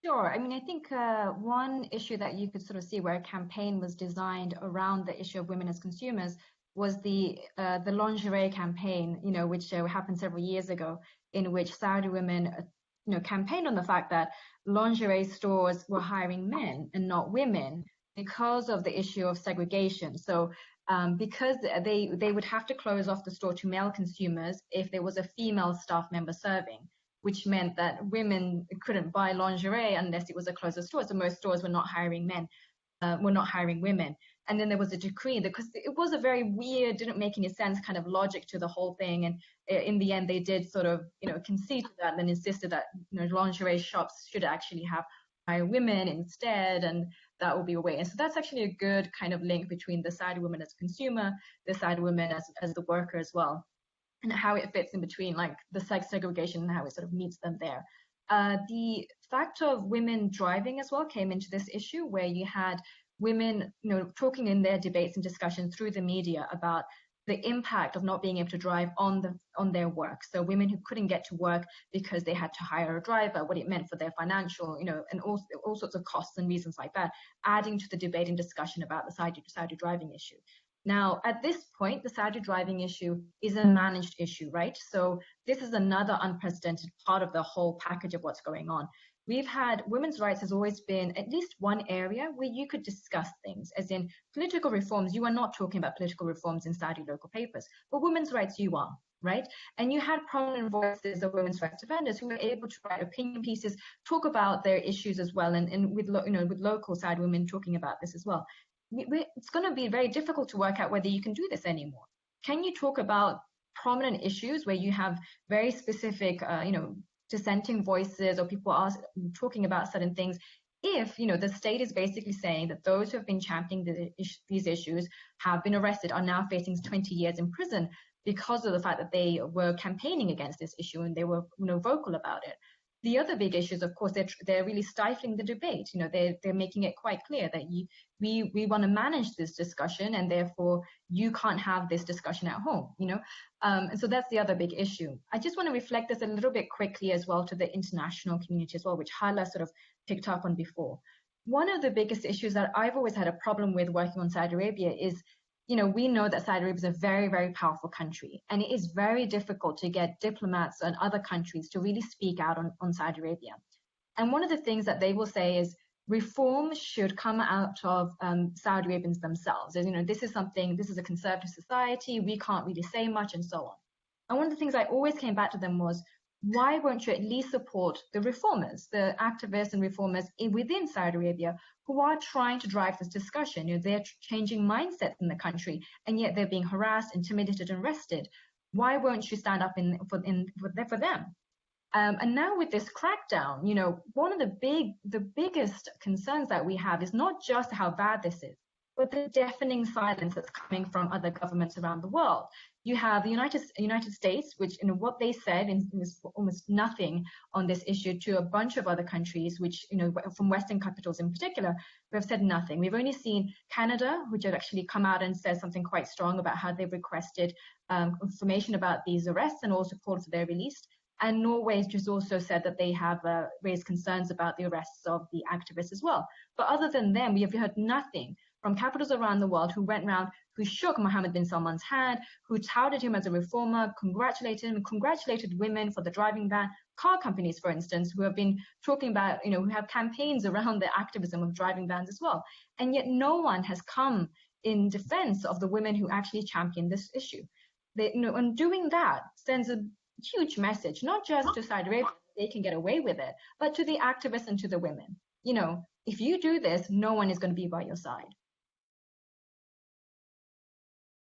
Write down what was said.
Sure. I mean, I think one issue that you could sort of see where a campaign was designed around the issue of women as consumers was the lingerie campaign, which happened several years ago, in which Saudi women, campaigned on the fact that lingerie stores were hiring men and not women because of the issue of segregation. So because they would have to close off the store to male consumers if there was a female staff member serving, which meant that women couldn't buy lingerie unless it was a closed store. So most stores were not hiring men, were not hiring women. And then there was a decree because it was a very weird, didn't make any sense kind of logic to the whole thing. And in the end, they did sort of, concede to that and then insisted that, lingerie shops should actually hire women instead, and that will be a way. And so that's actually a good kind of link between the Saudi woman as a consumer, the Saudi woman as the worker as well, and how it fits in between like the sex segregation and how it sort of meets them there. The factor of women driving as well came into this issue where you had women, talking in their debates and discussions through the media about the impact of not being able to drive on their work. So women who couldn't get to work because they had to hire a driver, what it meant for their financial, and all sorts of costs and reasons like that, adding to the debate and discussion about the Saudi driving issue. Now, at this point, the Saudi driving issue is a managed issue, right? So this is another unprecedented part of the whole package of what's going on. We've had women's rights has always been at least one area where you could discuss things, as in political reforms. You are not talking about political reforms in Saudi local papers, but women's rights you are, right? And you had prominent voices of women's rights defenders who were able to write opinion pieces, talk about their issues as well, and with local Saudi women talking about this as well. It's going to be very difficult to work out whether you can do this anymore. Can you talk about prominent issues where you have very specific, dissenting voices or people are talking about certain things if, the state is basically saying that those who have been championing these issues have been arrested, are now facing 20 years in prison because of the fact that they were campaigning against this issue and they were, vocal about it. The other big issues, of course, they're really stifling the debate. They're making it quite clear that we want to manage this discussion, and therefore you can't have this discussion at home. And so that's the other big issue. I just want to reflect this a little bit quickly as well to the international community as well, which Hala sort of picked up on before. One of the biggest issues that I've always had a problem with working on Saudi Arabia is, we know that Saudi Arabia is a very, very powerful country, and it is very difficult to get diplomats and other countries to really speak out on Saudi Arabia. And one of the things that they will say is reform should come out of Saudi Arabians themselves. As this is a conservative society, we can't really say much, and so on. And one of the things I always came back to them was, why won't you at least support the reformers, the activists and reformers within Saudi Arabia who are trying to drive this discussion? They're changing mindsets in the country, and yet they're being harassed, intimidated, and arrested. Why won't you stand up for them? And now with this crackdown, one of the biggest concerns that we have is not just how bad this is, but the deafening silence that's coming from other governments around the world. You have the United States, which what they said is almost nothing on this issue, to a bunch of other countries, which from Western capitals in particular, who have said nothing. We've only seen Canada, which have actually come out and said something quite strong about how they've requested information about these arrests and also called for their release. And Norway has just also said that they have raised concerns about the arrests of the activists as well. But other than them, we have heard nothing from capitals around the world who went around, who shook Mohammed bin Salman's hand, who touted him as a reformer, congratulated him, congratulated women for the driving ban, car companies, for instance, who have been talking about, who have campaigns around the activism of driving bans as well. And yet no one has come in defense of the women who actually championed this issue. And doing that sends a huge message, not just to Saudi Arabia, they can get away with it, but to the activists and to the women. If you do this, no one is going to be by your side.